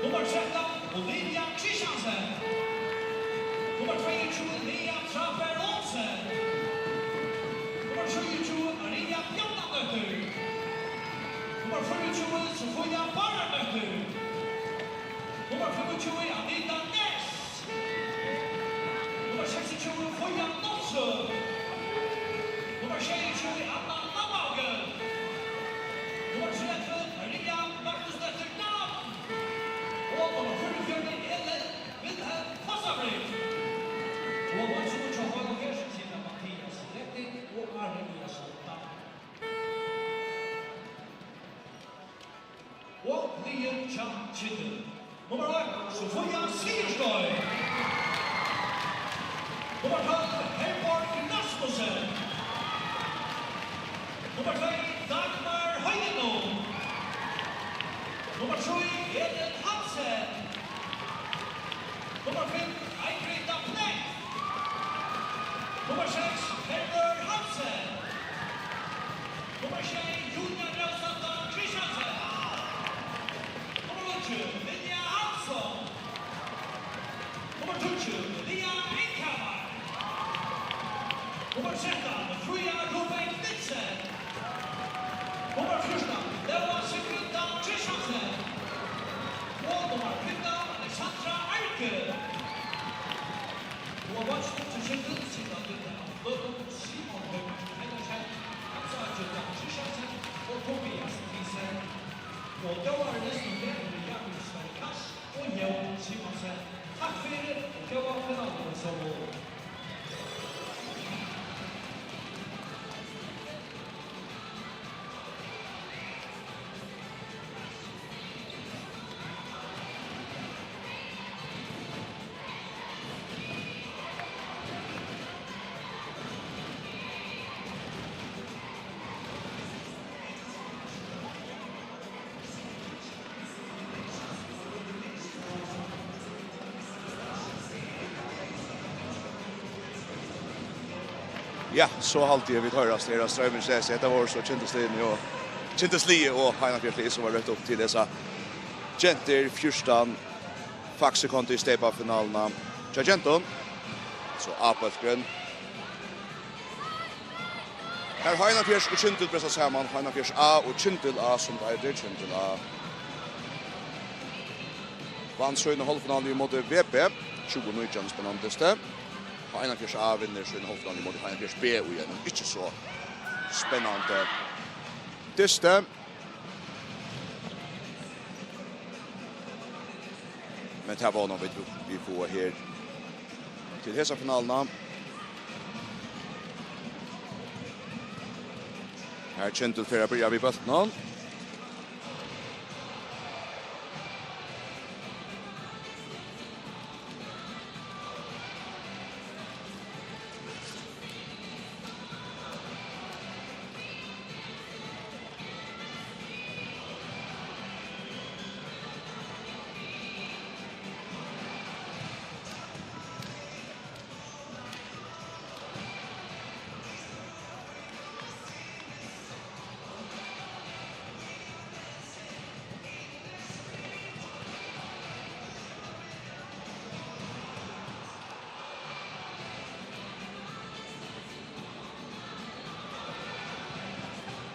Nummer 13, Olivia Kristiansen. Nummer 22, Lea Trapper Olsen. Nummer 27, Maria Bjarnadóttir. Nummer 25, Sofia Barradóttir. Nummer 25, Anita Ness. Nummer 26, Foja Nolsson. Nummer 26, Anna Namaugen. Nummer 30, Maria Magnusdóttir Dam. Og nummer 44, Ellen Wilhelm Fossabrik. Og nummer 22, Holger Sina Mathias Retting og Maria Soltan. Og Liam Chan Kyndil. Nummer 8, Sofia Sigerstøy. Nummer 12, Herborg Rasmussen. Nummer 2, Dagmar Høyenum. Nummer 3, Edith Hansen. Nummer 5, Eigrita Plecht. Nummer 6, Herbert Hansen. Nummer 6, Julia Rausander Kristiansen. Nummer 8, Lydia Hansson. Nummer 20, Lia Inkhammar. Nummer 13, Fria Rubeck Nitsen. Nummer 14, Leva Sigrid Kristiansen. Og nummer 15, Alexandra Arke. Og varslet til skjøtten siden dette av Lødom, Simon Høgh Hendersen, Hansa Jutta Kristiansen og Tobias Thiesen. Og da var det nesten med Jakob Sverikas og Jon Simonsen. Takk for det, og det var finalen som mål. Ja, så alltid vi höras det strömmen ses det var så Kyndil och Heinafjärsli som var rätt upp till dessa Genter fyrstan FAXE kondi stepa finalerna. Genton så Apelgrön. Här Heinafjärs och Kyndil pressar samman Heinafjärs A och Kyndil A som det är Kyndil A. Vann så i halvfinalen mot VP 29 spännande. Heinafjärs A vinner så i halvfinalen mot Heinafjärs B och igen. Inte så spännande. Dyste. Men det här var något vi får här till dessa finalerna. Här Kyndil för att börja vid bulten.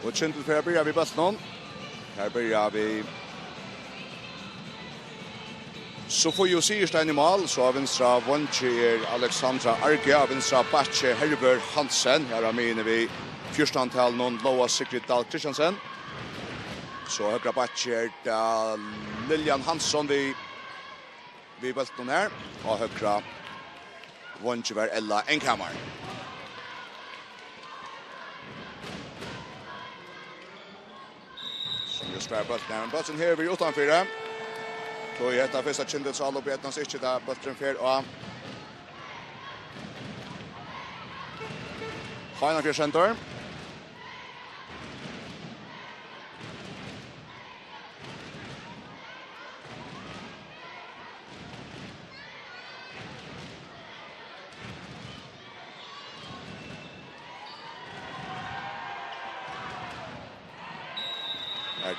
Och Kyndil för att börja vid bulten. Här börjar vi så får ju Sigerstein i mål, så av vänstra Vonchi Alexandra Arke, av vänstra Batche Herbert Hansen. Här har med vi fyrstantal någon Loa Sigrid Dahl Kristiansen. Så högra Batche Lilian Hansson vid bulten här. Och högra Vonchi var Ella Inkhammar. Just där bulten. Bulten här vid utanför det. Då är det första Kyndil så alla betans inte där bulten för och Heinafjärs center.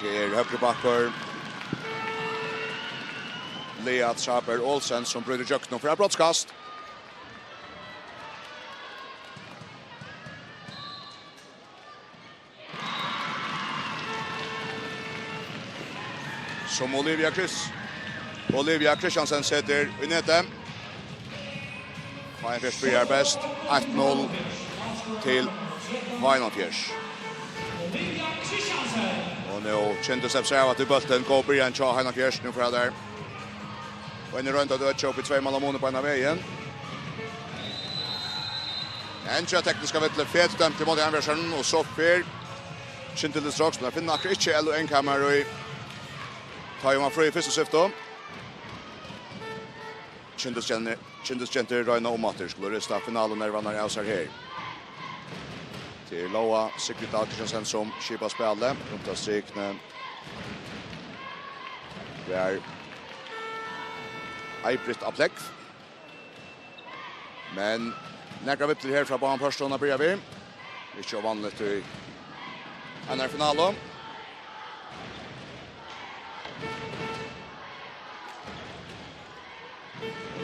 Det är högre backar. Lea Traber Olsen som bryter jöknen för ett brottskast. Som Olivia Kristiansen sätter i nätet. Heinfjärs börjar bäst. 1-0 till Heinfjärs. Och nu Kyndil släpps av att i bulten går början till Heinfjärs nu för där. Och en runt att dödsa upp i 2 mål på ena vägen. En tekniska vittle fet dömt till mot Heinfjärsen och så för Kyndil strax men finner akkurat inte eller en kamera i tar ju man fri första syfte. Kyndil känner Röjna om att det skulle rösta finalen när vannar av sig här. Till Loa Sigrid Kristiansen som skipar spelet. Runt av strikne. Det är Eibritt Apleck. Men några vittler här från banan första börjar vi. Inte vanligt i andra finalen.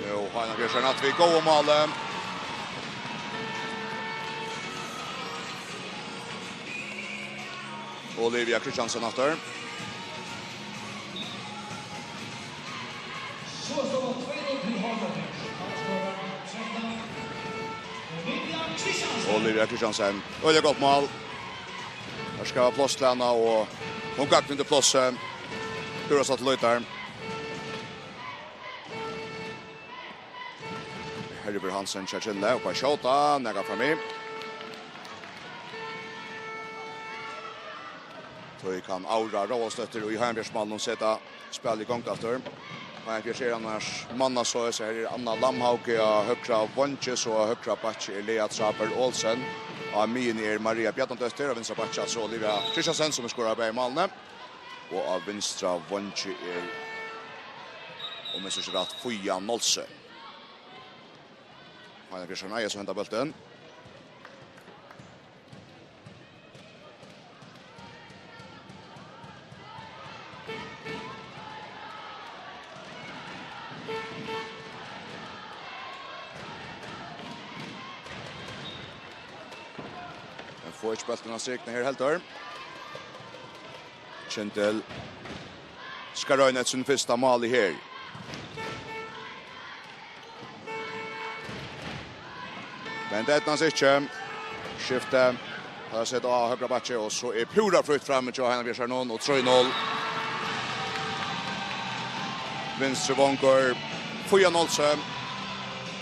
Nu har han gjort att vi går mål. Olivia Kristiansen efter. Olivia Kristiansen. Och det är gott mål. Här ska plås till henne och hon kan inte plås. Hur har satt löjt där. Herber Hansen Kjellille och på skjota. Näga fram i. Så kan Aura råstötter och i Heinbjärsmallen och sätta spel i gång efter. Heinbjärs är annars manna så är Anna Lamhauke och högra Vonches och högra Batche Lea Traber Olsen. Och min är Maria Bjartandöster och vänstra Batche så Olivia Kristiansen som skorar på i Malmö. Och av vänstra Vonche är om jag så rätt Fuja Nolse. Heinbjärs är som hämtar bulten. Får ikke bulten av strikene her helt der. Kyndil skal røyne sin første mål i her. Men det er hans ikke. Skifte. Har sett av høyre batje, og så er pura frukt fremme til Heinbjærs her noen, og 3-0. Venstre vanker. Fuja Nolse.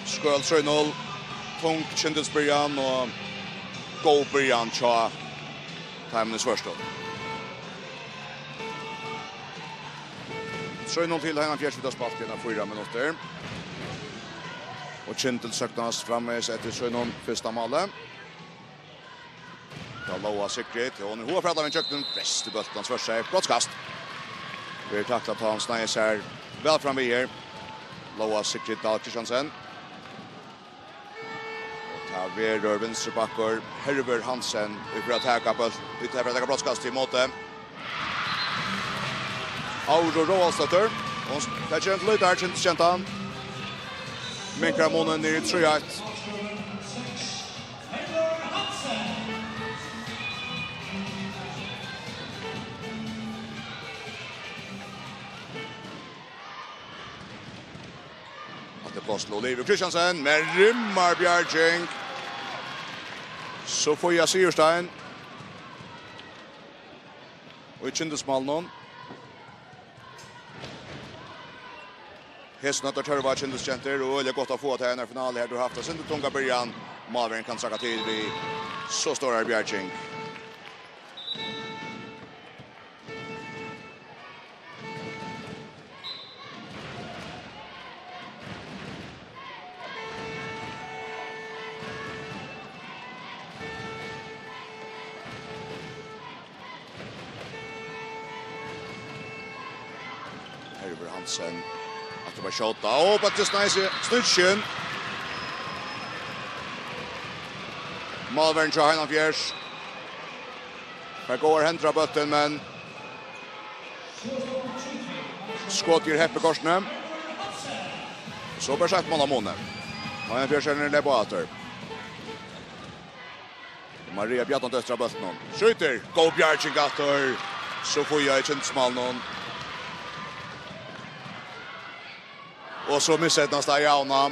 Skøl 3-0. Tung Kyndils början og god början tja timens första. 3-0 till Heinbjärs vid spalt innan 4 minuter. Och Kyndil söknas framme efter 3-0 första målet. Da Loa Sigrid, och nu har pratat med kökten bäst i bultans första brottskast. Vi har tacklat på hans näs här väl framme här. Loa Sigrid Kristiansen. Ja, vi rör vänsterbackar Herber Hansen för att täcka brottskast i måte. Auro Råstötter. Och det känns lite här, känns han. Minkramonen ner i 3-1. Att det plåslar Olivia Kristiansen med rymmar Bjärging. Så får jag Syrstein. Och i Kyndilsmallen. Hästen att törva Kyndils center och det är gott att få till en final här. Du har haft en inte tunga början. Malvern kan saka till vid så står här Bjärging. Hansen att det var skjuta och på det nice snutchen. Malvern till Heinbjärs. Här går hentra botten men skott ger Heppe Korsne. Så bör sagt mål månen. Och en fjärde lebator. Maria Bjartan döstra bollen. Skjuter. Go Bjarching gator. Så får jag inte smal någon. Och så missar nästa Jauna.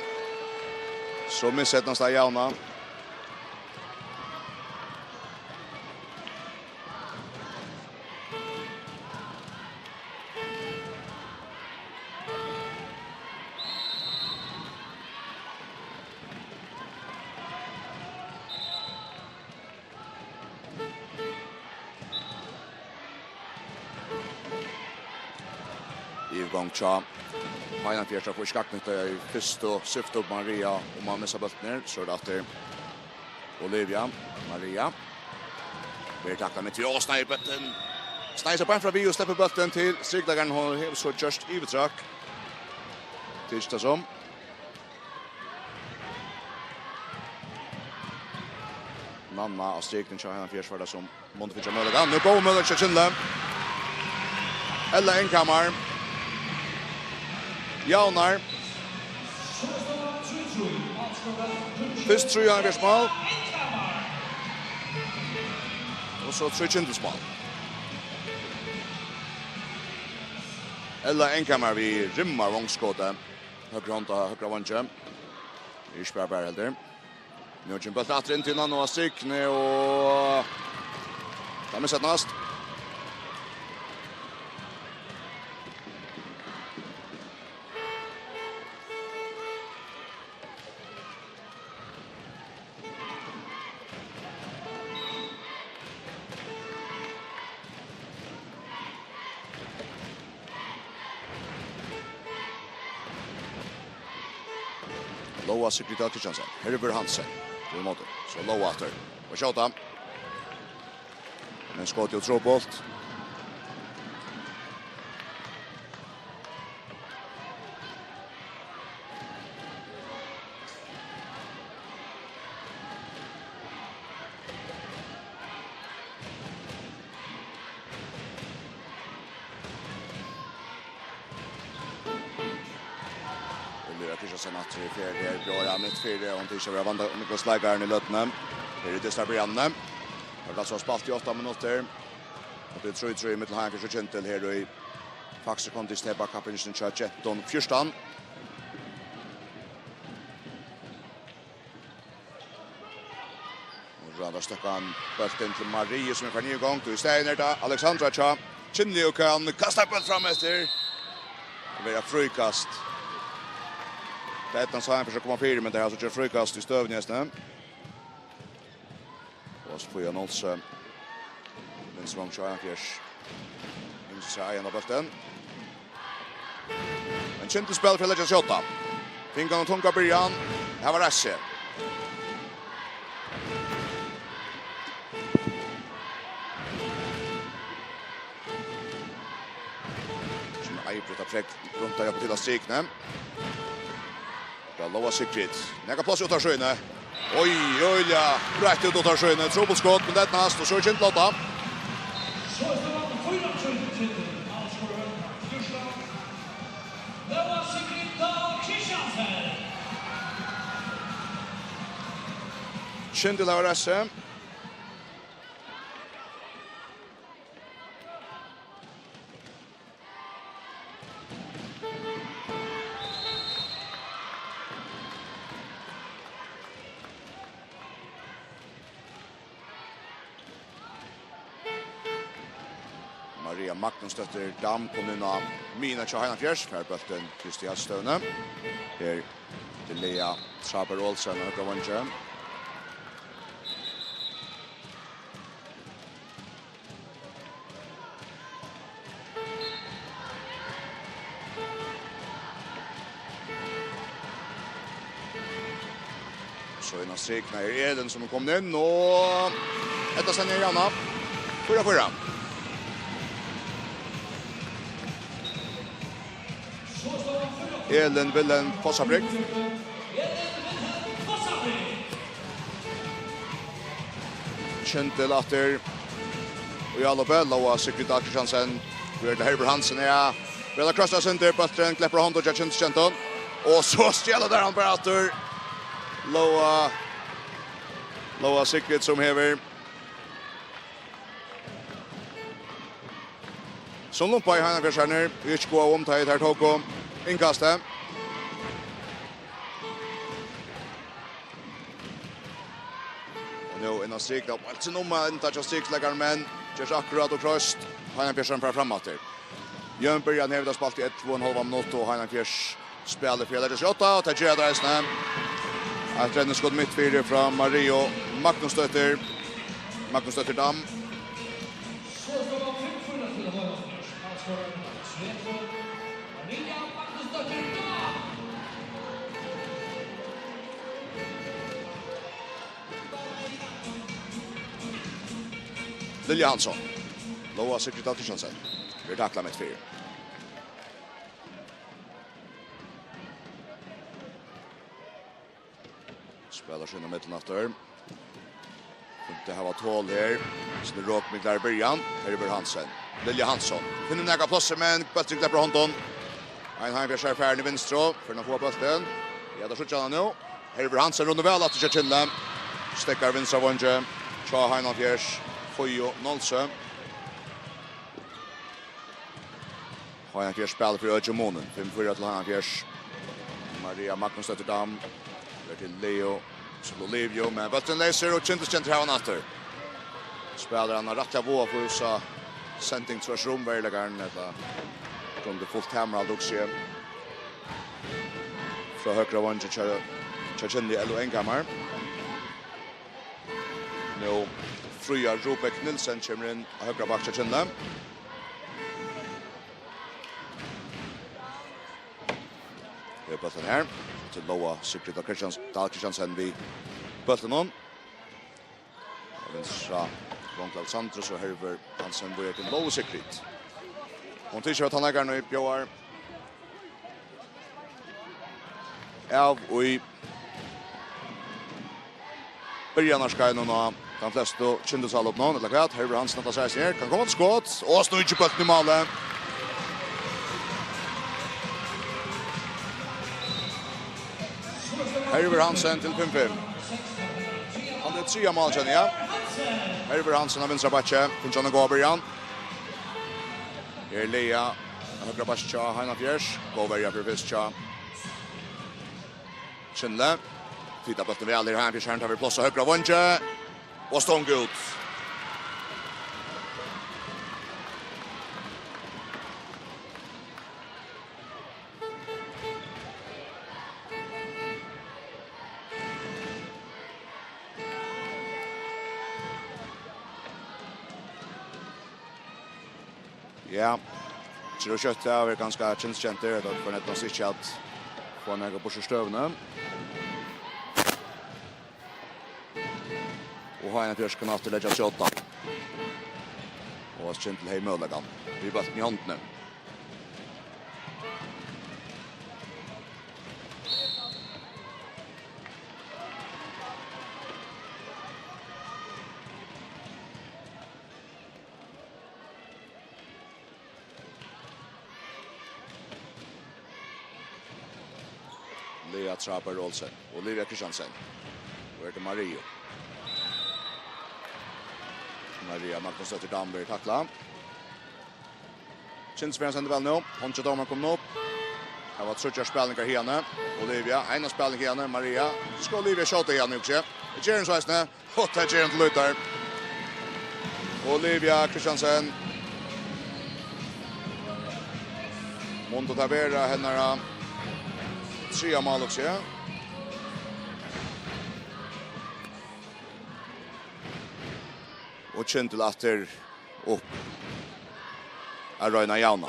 Gång tja. Final fjärde får skaknet i först och syfte upp Maria och man missar bollen så det efter Olivia Maria. Vi tackar med till snipeten. Snipar på från bio släpper bollen till Fríggjadagin har så just i betrack. Tills som Mamma och Stigten kör han fjärde för som Montefich möjliga. Nu går Möller till Kyndil. Eller en kammare. Jaunar. Först tror jag är smal. Och så tror jag inte smal. Eller en kammare vi rimmar vångskåta. Högra vånge. Vi spär bara helt där. Nu har Kyndil att in till någon och Stigten och där med sett näst. Loa Sekretär Kristiansen. Herbert Hansen. Till måte. Så Loa efter. Och skjuta. Men skott ju tråbolt. Sen att det är bra mitt fyra och inte köra vanda Niklas Leygardagin i lötnen. Det är det där Brianne. Har alltså spalt i 8 minuter. Och det tror jag med Hanker och Kyndil här i FAXE kondi steppa kappen i Søljan 14. Och Randa Stöckan bollen till Marie som är för ny gång till Steiner där Alexandra Cha. Kyndil kan kasta boll fram efter. Det blir frikast. Det är ett han försöker komma fyra men det är alltså ett frikast i stövnästen. Och så får jag nålse. Men svång kör han fjärs. Instra igen av bollen. En Kyndil spel för Leykardagin 28. Finkan och tunga början. Här var Rasse. Som Eibrit har träckt runt där på till att strikna. Loa Sigrid. Nega plats ut av sjöne. Oj, ja. Rätt ut av sjöne. Trubbelskott, men det är näst. Och så är det inte lotta. Loa Sigrid och Kristiansen. Kyndil har Rasse. Maria Magnus stötter Dam kommuna Mina Tjahana Fjärs för bollen Kristian Støne. Här till Lea Traber Olsen och högra vånge. Så innan strikna är Eden som kom in och detta sen är Janna. 4-4. Elen Villen Fossabrik. Kyndil efter och alla bälla och Sekretär Kristiansen. Vi är Herbert Hansen ja. Vill krossa center på den kläpper hand och Kyndil. Och så stjälar där han bara åter. Loa Sigrid som hever. Som lumpa i Heina Fjersjärner. Vi ikke gå omtaget her tåk innkastet. Nu innan strik då. Alltså nummer inte att strikläggaren men just akkurat och kröst. Heina Fjersjärn för framåt där. Jön börjar hävda spalt i 1,5 minuter och Heina Fjärs spelar för det 28 och tar där snä. Att rädda skott mitt fyra från Mario Magnus stöter Dam. Så ska man framföra till att vara ansvarig. Magnus stöter Dam. Lilja Hansson. Loa Sigrid Christiansen. Vi tacklar med 4. Spelar sig inom mitten efter. Det här var tål här. Så det råk med där i början. Herber Hansen. Lilja Hansson. Finner näga platser men bättre kläpper hånden. Ein Fjärs färd i vänster för att få bollen. Ja, där skjuter han nu. Herber Hansen runt väl att köra till. Stäcker vänstra vånge. Tja Heina Fjärs. Fojo Nolsö. Heina Fjärs spelar för Öjemonen. 5-4 till Heina Fjärs. Maria Magnus Dam. Till Leo. Så Olivio men bollen läser och Kyndil center här åter. Spelar han rätta våg för så sending tvärs rum Leygardagin eller från det fullt kamera också. Från högra vånge Kyndil eller en kammare. Nu Frya Rubek Nilsen kommer in högra bak Kyndil. Det är bollen här. Till Loa Sigrid Christiansen vid bollen on. Vänstra Ronald Sandros och Herber Hansen börjar till Loa Sigrid. Hon tycker att han äger nu i bjöar. Av och i början av Sky nu de flesta Kyndils all upp någon eller kvart. Herber Hansen tar sig ner. Kan komma till skott. Och snur inte bollen i målet. Herber Hansen till 5-5. Han är 3 mål känner jag. Herber Hansen av vänstra backe. Kunde gå början. Lea högra backe Heina Fjärs. Går börja för Fiska. Kyndil. Fita bollen väl där Heina Fjärs tar vi plats högra vånge. Och stång ut. Ja, så det köttet är ganska känsligt där då för att de sitter att få några på stövna. Och Heina Fjärs kan åter lägga sig 8. Och Kyndil hej möjligen. Vi bollen i handen nu. Lea Trappar Olsen. Olivia Christiansen. Och är det Mario. Maria Magnus Dam tackla. Kyndil sänder väl nu. Hon tror man kommer upp. Här var trutjar spelningar henne. Olivia, ena spelning henne. Maria. Ska Olivia skjuta igen också. Jaren Sväsne. Och tar Jaren till lutar. Olivia Christiansen. Monto Tavera henne. 3 mål också. Och Kyndil åter upp. Arena Jauna.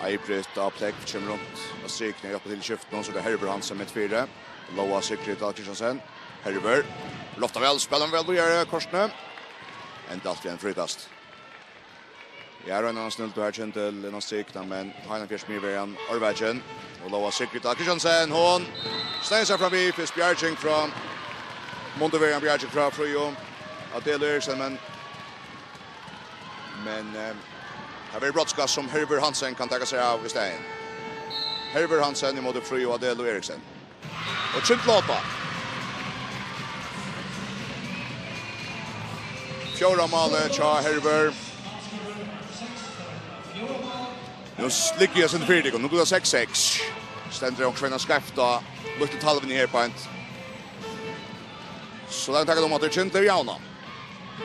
Eibrit av Plek kommer runt och strykning upp till skiften så det Herber Hansen med 4. Loa Sigrid Christiansen. Herber. Loftar väl, spelar väl då gör korsne. Ända alltid en frikast. Jag är en snällt och här Kyndil en strykning men Heina Fjärs med igen Arvagen. Och Loa Sigrid Christiansen hon snäser fram vid för spjärching från Monteverjan Bjarke fra Frøyo. Adele Eriksen, men det blir brottskast som Herber Hansen kan ta sig av i stedet. Herber Hansen imot Frøyo, Adele Eriksen. Och Kyndil. Fjorda målet tja Herber. Nu ligger jag sen färdig och nu går det 6-6. Ständer också en skafta. Lukter talven i herpant. Så den tackar de att det Kyndil jauna.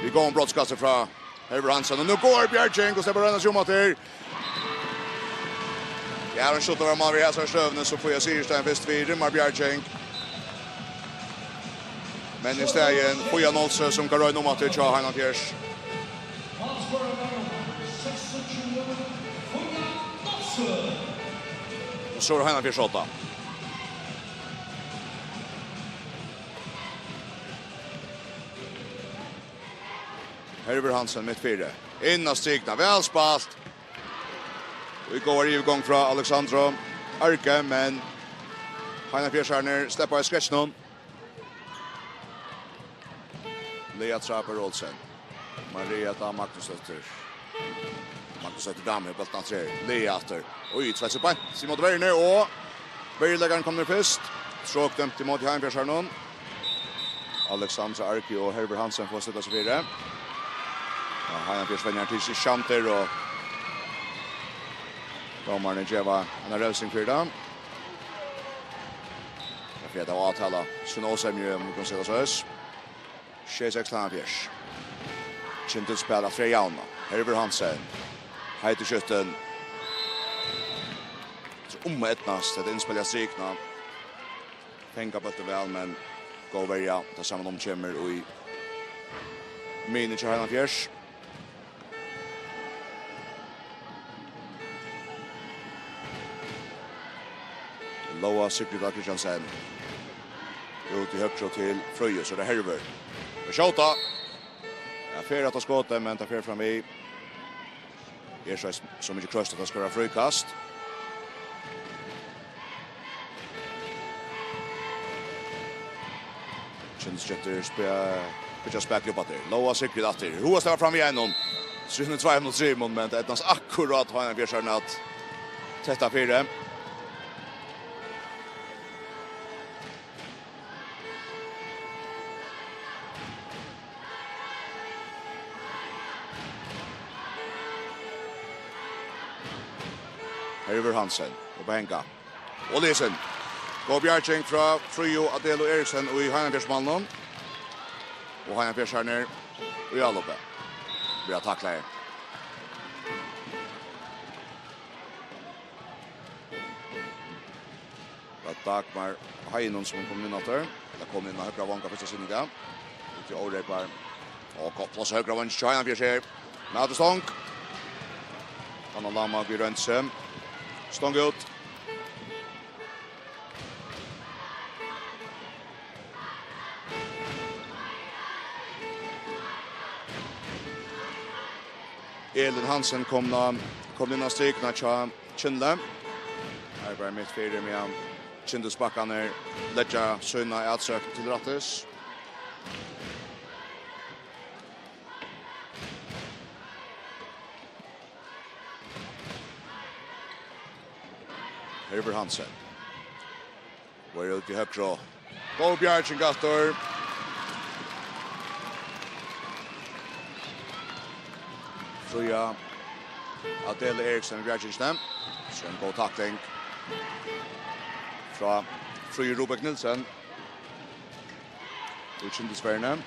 Vi går en brottskast från Herber Hansen. Och nu går Bjarke och släpper röna sig om att det ja, den skjuter var man vid här stövnen så får jag Syrstein först vid Rimmar Bjarke. Men i stegen får jag Nolse som kan röna om att det tja Heinan Fjärs. Och så är Heinan Fjärs 8. Herber Hansen mitt 4. Innan stigna, väl spalt. Vi går i igång från Alexandra Arke, men Heinan Fjärs här ner släpper i sketchen. Lea Trapper Olsen. Maria da Magnusötter. Magnusötter damer på bollen tre. Lea efter. Oj, tvättar på. Simon Werner och Bergläggaren kommer först. Stråk dem till mot Heinan Fjärs här någon. Alexandra Arke och Herber Hansen får sätta sig vidare. Ja, Heinan Fjärs vänner till sig Chanter och domaren Jeva en rälsing för dem. Jag vet att avtala Sunnudagur ju om kan säga så här. 6-6 Fjärs. Kyndil spelar tre jauna. Herber Hansen. Heiter skytten. Så etnast att inspela strikna. Tänka på det väl, men gå välja. Ta samman om kommer och i mini till Heinan Fjärs. Loa Sigrid Kristiansen. Ut i högst till Frøyo, så det är Herber. Och skjuta. Ja, fer att ta skottet, men tar fer fram i. Så mycket kröst att det ska vara frikast. Kyndil spelar spekla upp att det. Loa Sigrid åter. Hoa ställer fram igen. Synen 2 mot Simon, men det är nästan akkurat Heinan Fjärs att tätta fyra. Herber Hansen och Benga. Och Lisen. Går Bjarke från Frøyo, Adele Eriksen och i Heinan Fjärs mannen. Och Heinan Fjärs här ner och i alloppe. Vi har tacklat här. Dagmar Heinon som kommer in åter. Det kommer in högra vanka första synliga. Ut i Årepar. Och kopplas högra vanka till Heinan Fjärs här. Med stånk. Anna Lama blir röntsen. Stång ut. Elin Hansen kom in av strikna till Kyndil. Här var mitt fyra med Kyndils backarna lägga söna i atsök till rattes. Herber Hansen. Var ut i högra. Gå Bjarke Gattor. Frøya. Adele Eriksen Bjarke Stem. Så en god tackling. Från Frøya Robert Nilsen. Ut Kyndils Verne.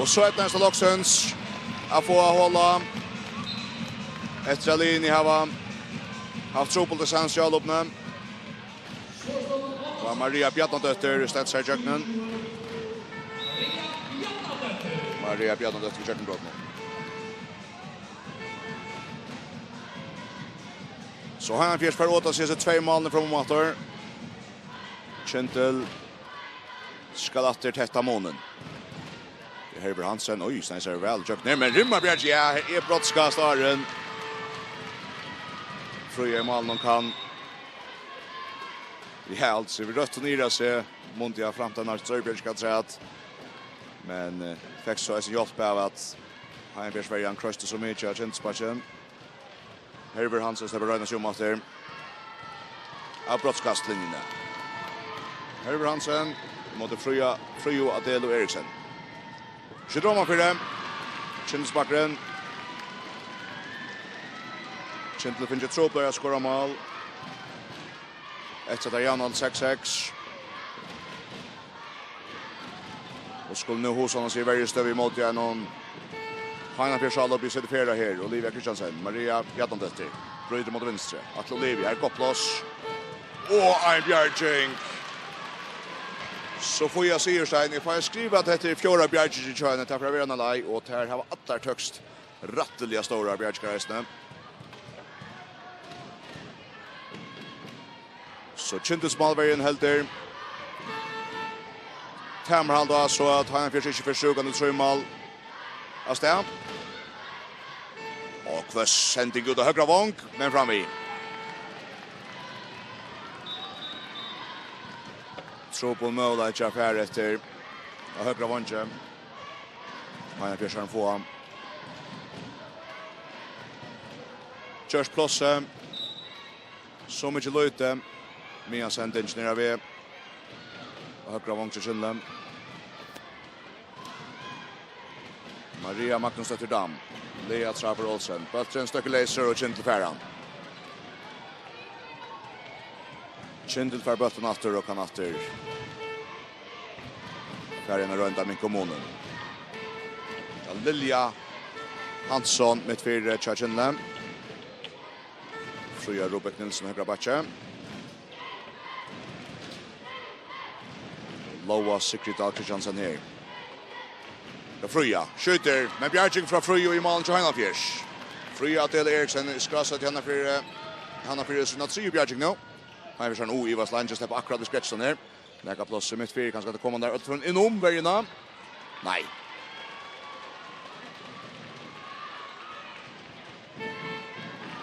Och så ett nästa Loxens att få hålla efter linje har haft tro på det senast jag loppna. Och Maria Bjarnadötter ställs här Jöknen. Maria Bjarnadötter Jöknen brott nu. Så Heinan Fjärs för åtta sig 2 mål från motor. Kyndil Skal atter tetta månen. Herber Hansen, oj, snäser väl. Jök ner, men Rimmar Bjerg, ja, brottskast Aren. Fröja i mål någon kan. Ja, alltså, vi röttonerar sig. Montia framtiden har Sörbjerg ska säga att. Men FAXE så är sin hjälp av att han blir Sverige kröste så mycket av tjänstspatchen. Herber Hansen släpper röjna sig om efter. Av brottskastlinjerna. Herber Hansen mot Fröja Adelo Eriksen. Skydroma för dem. Tjänstbackaren. Kyndil finner trådblöj att skåra mål. Efter där Janald 6-6. Och skulle nu hos honom se väldigt stöv emot igen någon. Hanna Persalo blir certifierad här. Olivia Kristiansen. Maria Eydnudeildin. Bryter mot venstre. Att Olivia här kopplas. Och en bjärging. Så får jag se Stein. If jag skriver att det är fjärde bjärging i könet. Därför har vi en alaj. Och här har alla högst ratteliga stora bjärgskaresna. Så Kyndil Smalbergen helter. Tammerhald då så att han försöker inte försöka nu tror mål. Asta. Och kvass sändning ut av högra vånk men fram i. Tror på mål att jag fär efter av högra vånk. Han försöker få han. Körs plus så mycket löte. Mia sändning ner vi. Högra vånk till Søljan. Maria Magnus Dam. Lea Traper Olsen. Böttren stöcker Leiser och Kyndil färran. Kyndil fär bötten atter och kan atter. Färgen är runt av min kommunen. Lilja Hansson med 4 Kyndil. Fröja Robert Nilsson högra batche. Loa Sigrid Alkristiansen här. Fröja skjuter med bjärging från Fröja i målen till Heinafjärs. Fröja till Eriksen skrasar till Hanna för sina 3 bjärging nu. Han vill sen Ivas Lange släpper akkurat i sketchen här. Lägga plats mitt 4 kanske att komma där utifrån inom vägarna. Nej.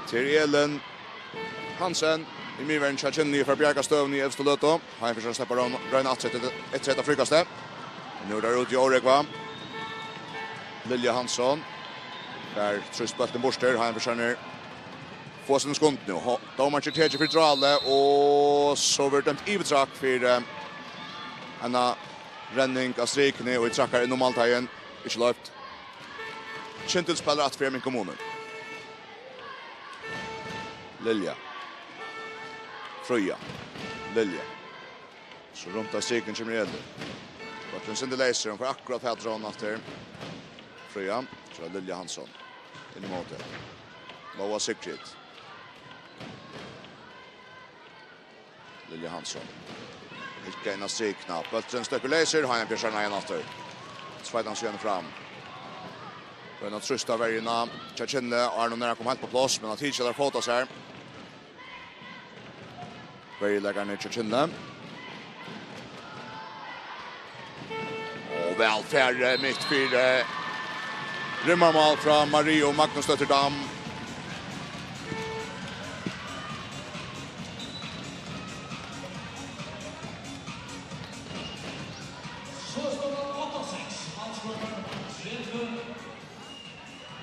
Till Ellen Hansen i midvärn Kyndil för Bjärka stövn i Evstolöto. Han försöker släppa Röjna ett sätt av frikaste. Nu är det ut i Årekva. Lilja Hansson. Där tröstbölten borster. Han försöker få sin skont nu. Domar Tjeteje för Drale. Och så blir det i betrack för Anna Renning av strikene och i trackar i normaltagen. Inte löpt. Kyndil spelar att för min kommunen. Lilja. Fröja. Lilja. Så runt av striken kommer det. Böttren Cindy Leiser för akkurat här drar hon efter. Fröja. Så är Lilja Hansson. In i måte. Loa Sigrid. Lilja Hansson. Inte en av strikna. Böttren stöcker Leiser. Han är bjärsarna igen efter. Svajdan sig igen fram. För att trusta värjorna. Kyndil är nog nära kom helt på plats. Men att hittills har fått oss här. Värjläggar ner till Kyndil. Och väl färre mitt för rymmarmål från Mario Magnus Dam. Så står det 8-6. Ansvarar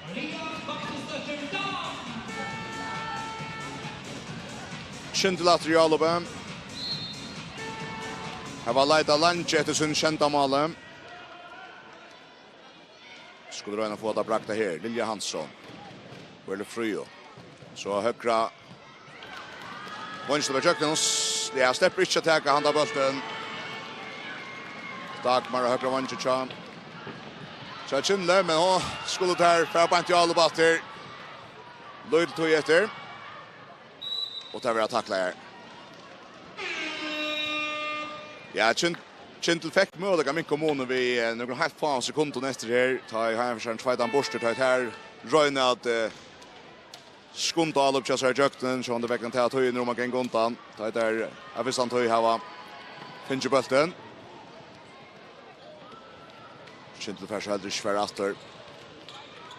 Maria Magnus Dam. Kyndil att Rialobe. Här var Leida Lange efter sin kända mål. Skulle röna få det brakta här. Lilja Hansson. Eller Fröja. Så högra. Vänster med Jöknens. Det är släpper inte att täcka handa bulten. Dagmar och högra vänster tjän. Så Kyndil men hon skulle där för att inte alla batter. Löjt tog efter. Och där vill jag tackla här. Ja, Kyndil fick möjliga min kommunen vid några halv fan sekunder efter här. Ta i han försöker tvåan borster ta här. Röjna att skunta all upp så här jökten så under veckan ta höj när man kan gontan. Ta där Avisan höj hava. Fincher bulten. Kyndil färs heller ikke for efter.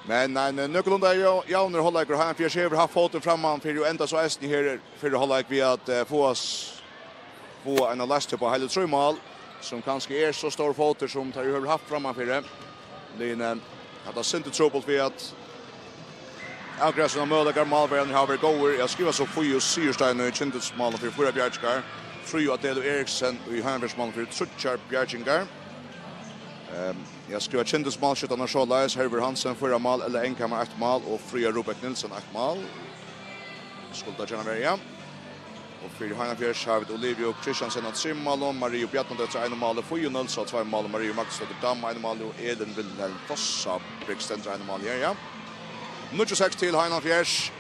Men en nøkkelunda jauner hålleikere har en fjerde haft foten framman for jo enda så esten her for hålleik vi at få en last på hele 3 mål som kanskje så stor foter som tar jo haft framman for det. Line hadde sint trobult ved at avgräsen av möjliga målvärden har varit gånger. Jag skriver så Fui och Syrstein och Kyndils mål för 4 Bjärtskar. Fri och Adelo Eriksen och Heinbergs mål för 3 Bjärtskar. Jag skriver Kyndils mål 17 och Sjålais, Herber Hansen 4 mål eller Enkammar 1 mål och Fria Robert Nilsson 1 mål. Skulda gärna välja. Och för Heinbergs har vi Olivia Kristiansen 3 mål och Mario Bjartnadötter 1 mål och Fui och Nilsson 2 mål och Mario Maxstötter Dam 1 mål och Elin Wilhelm Fossa Brigstender 1 mål. Ja. 0-6 til Heinafjers.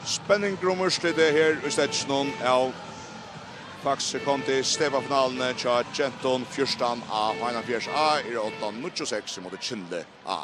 Spenninggrom urslitet her i stedsjonen av FAXE kondi Steva-finalene til Genton 14A. Heinafjers A 8-0-6 mot Kyndil A.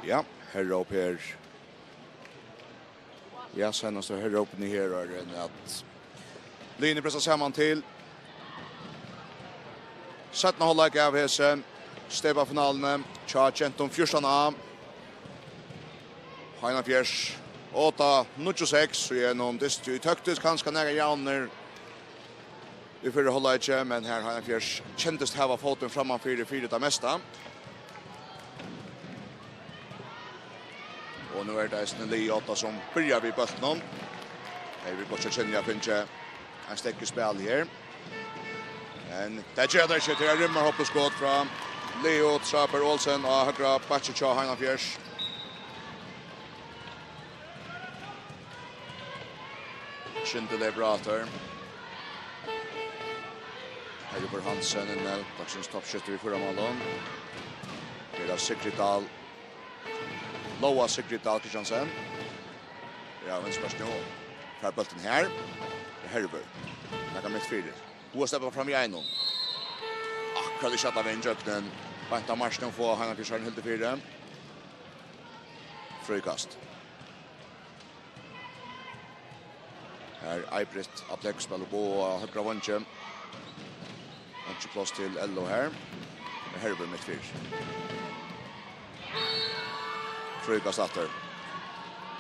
Ja, herre opp her. Ja, senast herre opp ni her er at Line pressar samman til. 17 hållag av hese. Steva-finalene. Tja, Genton 14A. Heinafjers 8-0-6. Så gjennom dist i tøktis kanskje nære jauner. I fyrre hållag ikke, men her Heinafjers kjentest hava foten framman 4-4 av mesta. Og nu er det en li 8 som börjar vid bøltene. Her vil godt kjenne jeg finne en stekke spil her. Men det gjør det ikke til jeg rymmer hoppeskått fra Leo Traper Olsen og høyre Batchitja Heinafjers. Kyndil er bra etter. Heribert Hansen inne, dagsens toppskytter i förra målen. Det är Sigrid Dahl. Loa Sigrid Dahl Kristiansen. Ja, men spørs nå. Fra bulten her. Det er Heribert. Det kan mitt fyrer. Hoa steppar fram i einon. Akkurat I kjatta ved innkjøknen. Banta marsjen få Hanna Kristiansen helt til fire. Frøykast. Her Eibrit Abdek spiller på høyre vantje. Ikke plass til Ello her. Herber mitt fyr. Frøykast atter.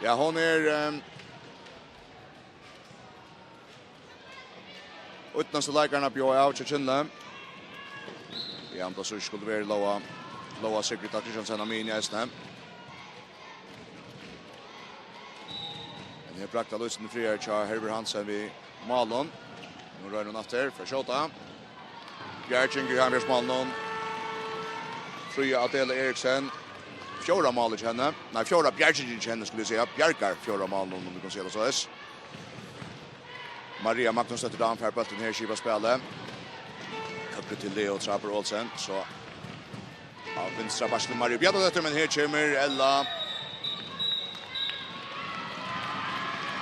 Ja, hon utenste leikarna bjør av til Kyndil. Ja, men da så skulle være Loa Sigrid Kristiansen og min Neistin. Her brakta Luisen frier til Herber Hansen vid Malon. Nå rör hon efter för skjuta. Bjärking i Hamers Malon. Fria Adela Eriksen. Fjorda mål I henne. Nej, fjorda Bjärking I henne skulle jag säga. Bjärkar fjorda mål om vi kan se det så är. Maria Magnus sätter down för bulten här skiva spelet. Högre till Leo Trapper Olsen så av vänstra backen Maria bjädda detta men här kommer Ella.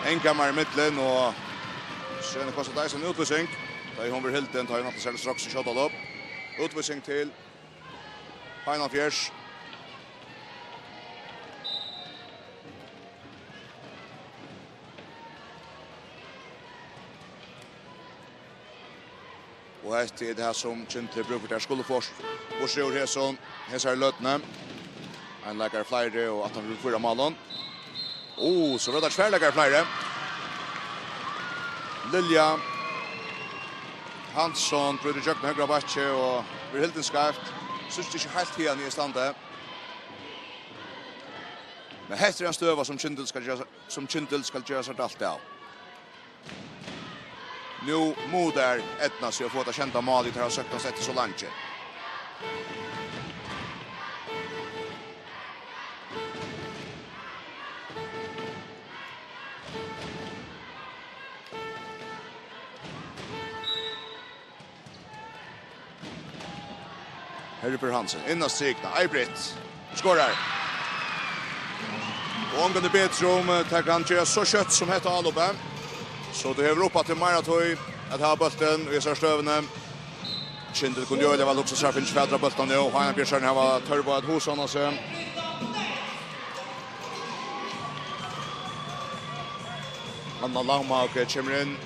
Enkamar I mitten och sen kostar det en utvisning. Där hon vill helt den tar inte själv strax skott upp. Utvisning till Final Fjärs. Och här är det här som Kyndil brukar där skulle få Borsror Hesson här lötne. En läkare flyer och att han vill förra målen. Så var det tvärläggare flyer. Lilja Hansson bryter jøkken høyre bakke og blir helt en skarpt. Synes ikke helt igjen I stande. Men heter en støva som Kyndil skal gjøre seg alt av. Nu moder Edna sig att få det kända mål I det här sökta sättet så långt. Heribert Hansen, innast strikna, Eibrit, skårar. Och omgående Bedrum tar han göra så kött som heter Alope. Så det har ropat till Maratoy att ha bulten och isar stövene. Kyndil kunde göra det väl också straffen inte fädra bulten nu. Hanna Björnsson har varit törr på att hos honom sig. Anna Lauma och kommer in.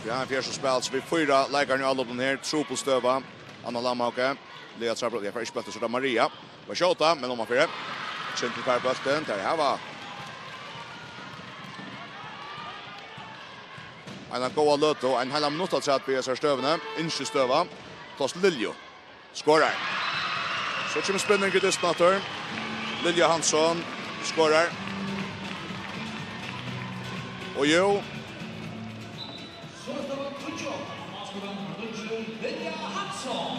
Vi har en fjärde spel så vi fyra lägger nu alla den här. Tro på stöva. Anna Lauma och Lea Trappel. Jag får inte bulten så där Maria. Var tjata men om man fyra. Kyndil fär bulten. Där här var en goa löto, en hela minut att säga att vi är stövne, inte stöva. Tas Liljo, skårar. Så kommer spänning I distnator. Lilja Hansson, skårar. Och jo. Så det var Kucho, maskulan Lilja Hansson.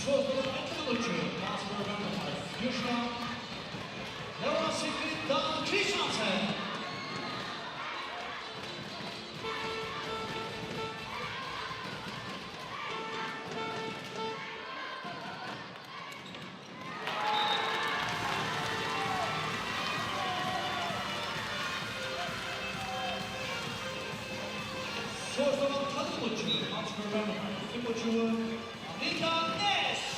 Så står det 11-20, Kasper Rønneberg, Fjursland. Det var Sigrid Dahl Kristiansen. Så står det 12-20, Kasper Rønneberg, 25, Anita Næss.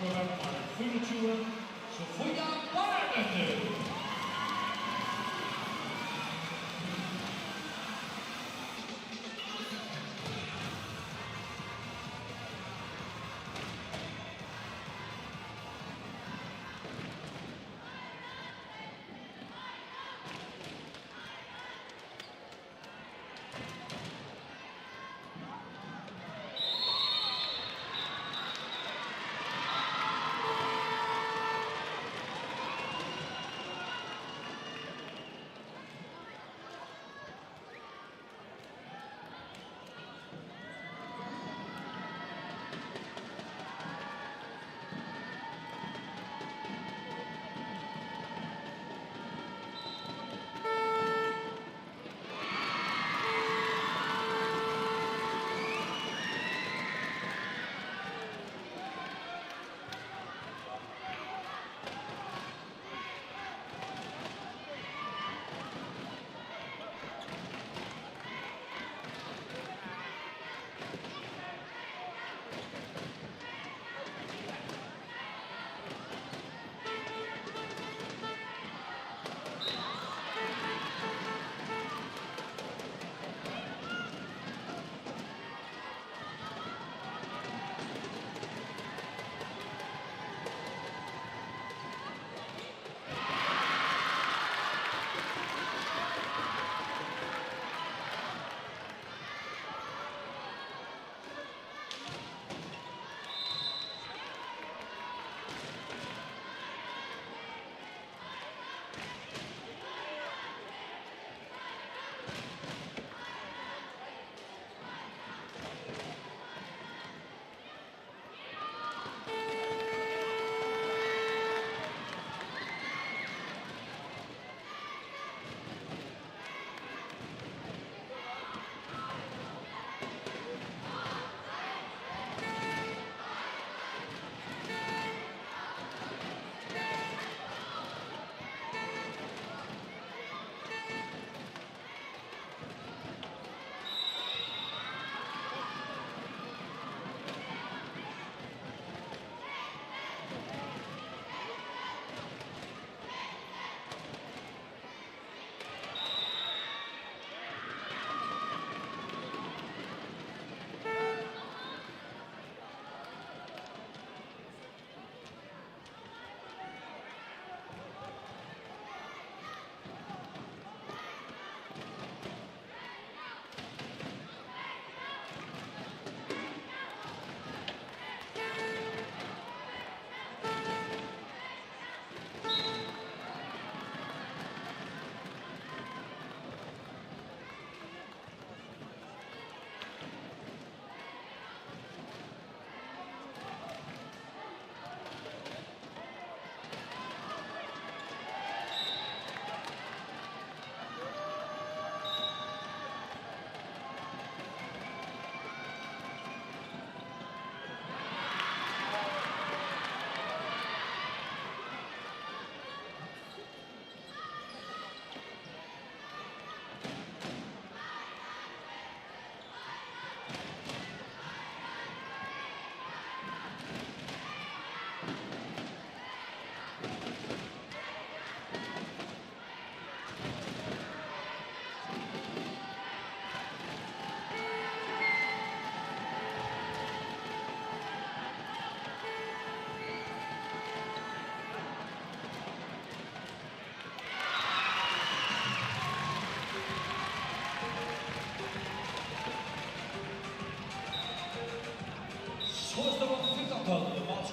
matchskårer nummer 24, Sofia Barnette.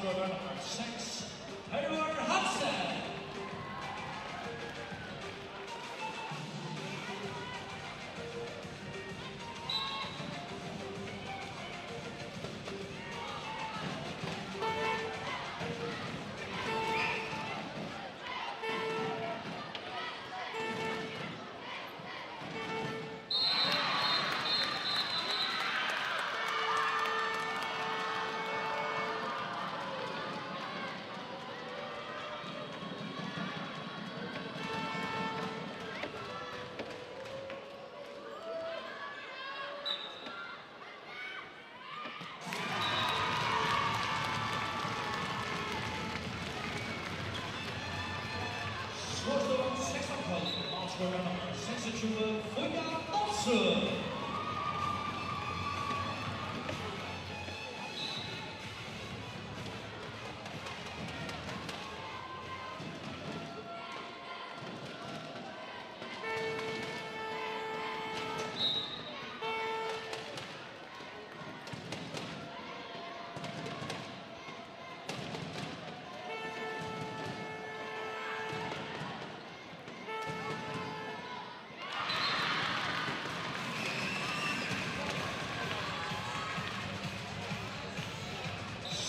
matchskårer nummer 6, Februar. Matchscorer nummer 26, Fríggjadagin.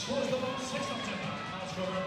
Scores the ball 6 of 10. Matchscorer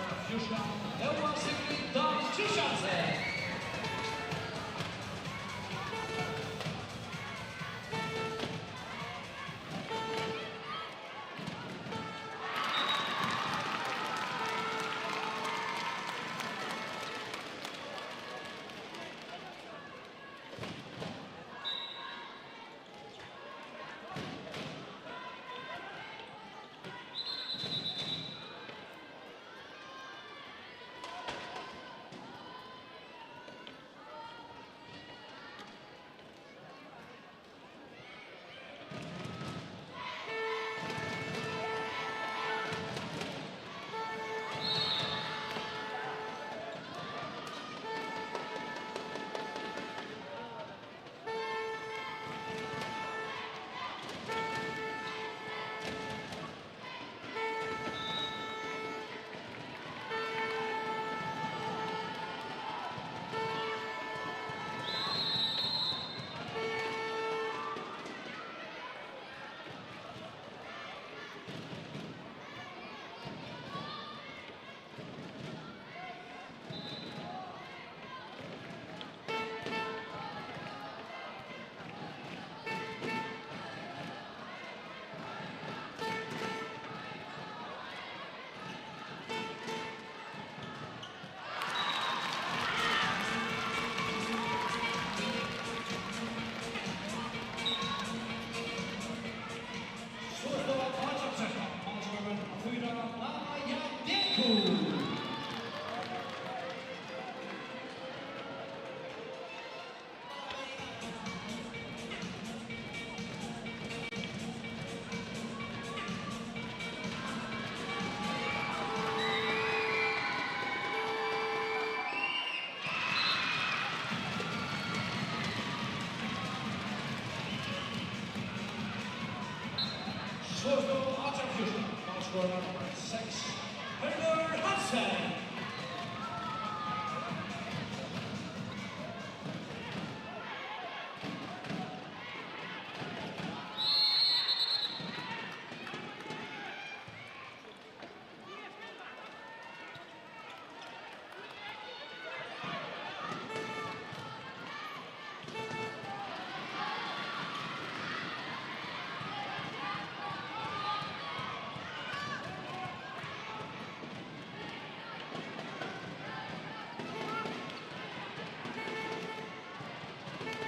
Leygardagin. Matchscorer nummer 6, Kvinnur. Matchscorer nummer 6, Kvinnur.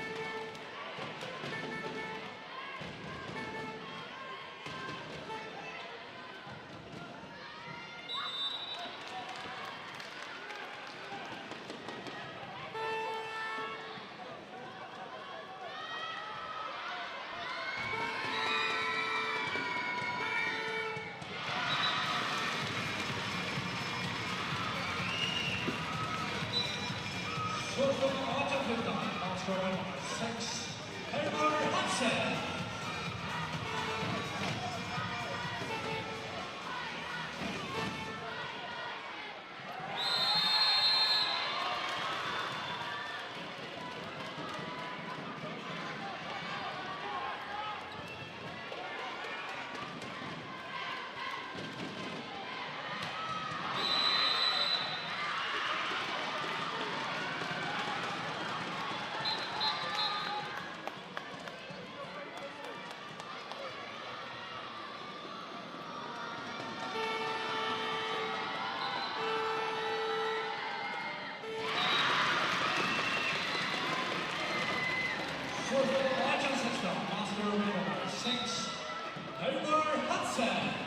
Matchscorer nummer 6, Kvinnur.